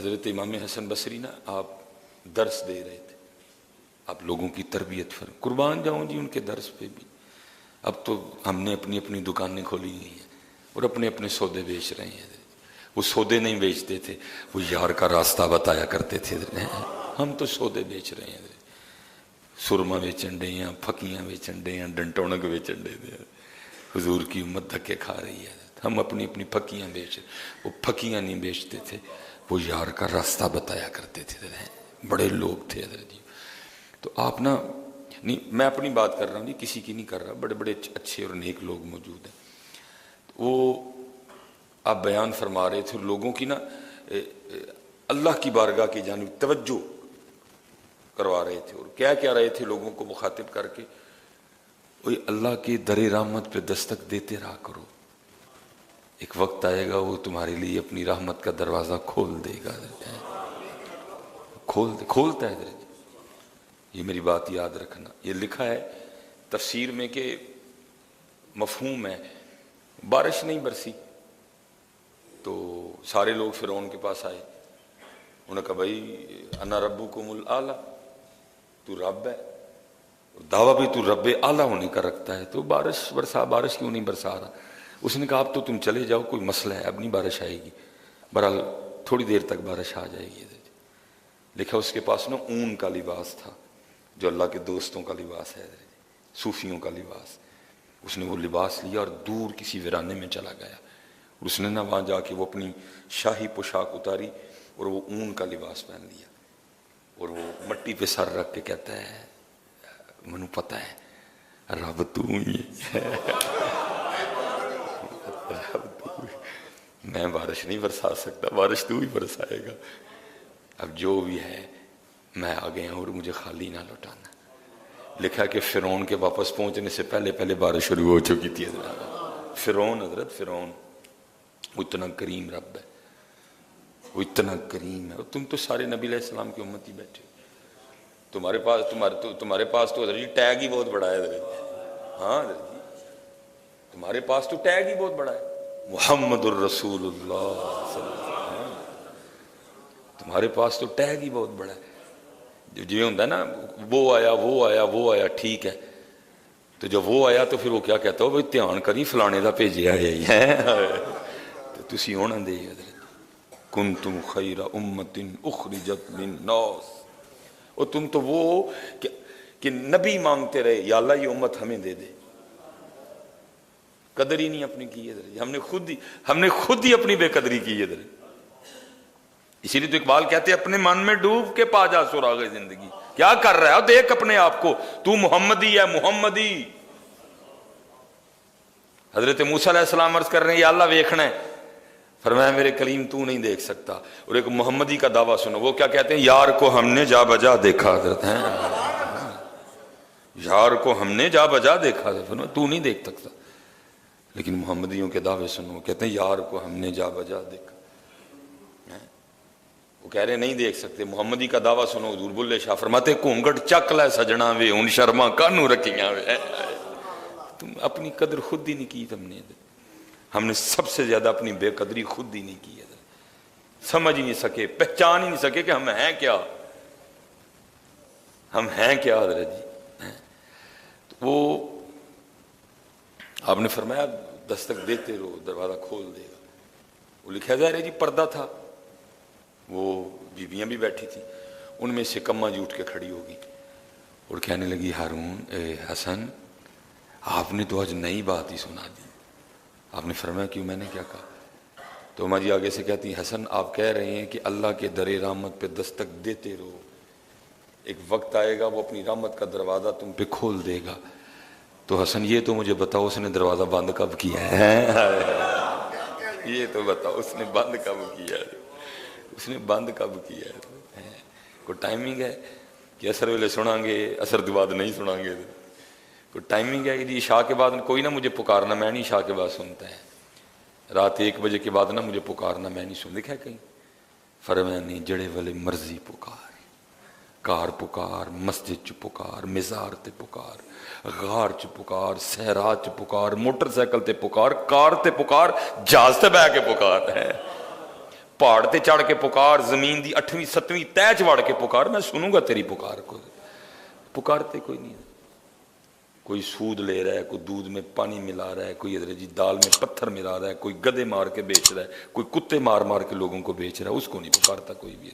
حضرت امام حسن بصری نا آپ درس دے رہے تھے، آپ لوگوں کی تربیت قربان جاؤں جی ان کے درس پہ بھی۔ اب تو ہم نے اپنی اپنی دکانیں کھولی ہوئی ہیں اور اپنے اپنے سودے بیچ رہے ہیں۔ وہ سودے نہیں بیچتے تھے، وہ یار کا راستہ بتایا کرتے تھے۔ ہم تو سودے بیچ رہے ہیں، سرما بیچن ڈے ہیں، پھکیاں بیچن ڈے ہیں، ڈنٹونک بیچن ڈے ہیں۔ حضور کی امت دھکے کھا رہی ہے، ہم اپنی اپنی پھکیاں بیچ، وہ پھکیاں نہیں بیچتے تھے، وہ یار کا راستہ بتایا کرتے تھے۔ بڑے لوگ تھے حضرت جی۔ تو آپ نا نہیں، میں اپنی بات کر رہا ہوں جی، کسی کی نہیں کر رہا، بڑے بڑے اچھے اور نیک لوگ موجود ہیں۔ وہ آپ بیان فرما رہے تھے لوگوں کی نا اللہ کی بارگاہ کی جانب توجہ کروا رہے تھے، اور کیا رہے تھے لوگوں کو مخاطب کر کے، وہی اللہ کے در رحمت پہ دستک دیتے رہا کرو، ایک وقت آئے گا وہ تمہارے لیے اپنی رحمت کا دروازہ کھول دے گا، کھولتا ہے حضرت۔ یہ میری بات یاد رکھنا، یہ لکھا ہے تفسیر میں کہ مفہوم ہے، بارش نہیں برسی تو سارے لوگ فرعون کے پاس آئے، انہوں نے کہا بھائی انا ربکم الاعلی، تو رب ہے، دعویٰ بھی تو رب اعلیٰ ہونے کا رکھتا ہے، تو بارش برسا، بارش کیوں نہیں برسا رہا؟ اس نے کہا اب تو تم چلے جاؤ، کوئی مسئلہ ہے، اب نہیں بارش آئے گی، بہرحال تھوڑی دیر تک بارش آ جائے گی۔ لکھا اس کے پاس نا اون کا لباس تھا، جو اللہ کے دوستوں کا لباس ہے، صوفیوں کا لباس۔ اس نے وہ لباس لیا اور دور کسی ویرانے میں چلا گیا، اور اس نے نا وہاں جا کے وہ اپنی شاہی پوشاک اتاری اور وہ اون کا لباس پہن لیا، اور وہ مٹی پہ سر رکھ کے کہتا ہے منو پتہ ہے رب تو ہی ہے، میں بارش نہیں برسا سکتا، بارش تو ہی برسائے گا، اب جو بھی ہے میں آ گیا ہوں اور مجھے خالی نہ لوٹانا۔ لکھا کہ فرعون کے واپس پہنچنے سے پہلے بارش شروع ہو چکی تھی۔ فرعون حضرت، فرعون وہ اتنا کریم رب ہے، وہ اتنا کریم ہے، تم تو سارے نبی علیہ السلام کی امت ہی بیٹھے، تمہارے پاس تو حضرت جی ٹیگ ہی بہت بڑا ہے حضرت۔ ہاں حضرت جی، تمہارے پاس تو ٹیگ ہی بہت بڑا ہے، محمد الرسول اللہ صلی اللہ علیہ وسلم، تمہارے پاس تو ٹیگ ہی بہت بڑا ہے۔ جو ہوتا ہے نا وہ آیا ٹھیک ہے، تو جب وہ آیا تو پھر وہ کیا کہتا ہو بھائی دھیان کری فلانے دا بھیجیا ہے، تو تسی ہونا دے حضرت کنتم خیر امت اخرجت للناس، اور تم تو وہ کہ نبی مانگتے رہے یا اللہ یہ امت ہمیں دے دے، قدر ہی نہیں اپنی کی حضرت، ہم نے خود ہی اپنی بے قدری کی حضرت۔ اسی لیے تو اقبال کہتے ہیں اپنے من میں ڈوب کے پا جا سراغ زندگی، کیا کر رہا ہے دیکھ اپنے آپ کو، تو محمدی ہے، محمدی۔ حضرت موسیٰ علیہ السلام عرض کر رہے ہیں یا اللہ ویکھنا ہے، فرمایا میرے کلیم تو نہیں دیکھ سکتا، اور ایک محمدی کا دعویٰ سنو، وہ کیا کہتے ہیں یار کو ہم نے جا بجا دیکھا حضرت ہیں، یار کو ہم نے جا بجا دیکھا حضرت، تو نہیں دیکھ سکتا، لیکن محمدیوں کے دعوے سنو، وہ کہتے ہیں یار کو ہم نے جا بجا دیکھا، وہ کہہ رہے نہیں دیکھ سکتے۔ محمدی کا دعویٰ سنو، حضور بلے شاہ فرماتے گھونگھٹ چک لے سجنا وے ان شرما کانو رکھیاں وے، تم اپنی قدر خود ہی نہیں کی، ہم نے سب سے زیادہ اپنی بے قدری خود ہی نہیں کی، سمجھ ہی نہیں سکے، پہچان ہی نہیں سکے کہ ہم ہیں کیا، ہم ہیں کیا حضرت جی۔ تو وہ آپ نے فرمایا دستک دیتے رہو دروازہ کھول دے گا۔ وہ لکھا جا رہا ہے جی پردہ تھا، وہ بیویاں بھی بیٹھی تھیں، ان میں سے کما جی اٹھ کے کھڑی ہوگی اور کہنے لگی ہارون اے حسن آپ نے تو آج نئی بات ہی سنا دی۔ آپ نے فرمایا کیوں، میں نے کیا کہا؟ تو اماں جی آگے سے کہتی حسن آپ کہہ رہے ہیں کہ اللہ کے در رحمت پہ دستک دیتے رہو، ایک وقت آئے گا وہ اپنی رحمت کا دروازہ تم پہ کھول دے گا، تو حسن یہ تو مجھے بتاؤ اس نے دروازہ بند کب کیا ہے؟ یہ تو بتاؤ اس نے بند کب کیا ہے، اس نے بند کب کیا ہے؟ کوئی ٹائمنگ ہے کہ اثر ویلے سنیں گے اثر کے بعد نہیں سنیں گے؟ کوئی ٹائمنگ ہے کہ عشاء کے بعد کوئی نہ مجھے پکارنا، میں نہیں عشاء کے بعد سنتا ہے، رات 1 بجے کے بعد نہ مجھے پکارنا، میں نہیں سن، لکھا ہے کہیں؟ فرمایا نہیں جڑے والے مرضی پکار، کار پکار، مسجد چ پکار، مزار تے پکار، غار چ پکار، صحرا چ پکار، موٹر سائیکل تے پکار، کار تے پکار، جہاز تے بہ کے پکار ہے، پہاڑ تے چڑھ کے پکار، زمین دی 8ویں 7ویں تہ چ وڑ کے پکار، میں سنوں گا تیری پکار کو۔ پکارتے کوئی نہیں، کوئی سود لے رہا ہے، کوئی دودھ میں پانی ملا رہا ہے، کوئی حضرت جی دال میں پتھر ملا رہا ہے، کوئی گدے مار کے بیچ رہا ہے، کوئی کتے مار مار کے لوگوں کو بیچ رہا ہے، اس کو نہیں پکارتا کوئی بھی۔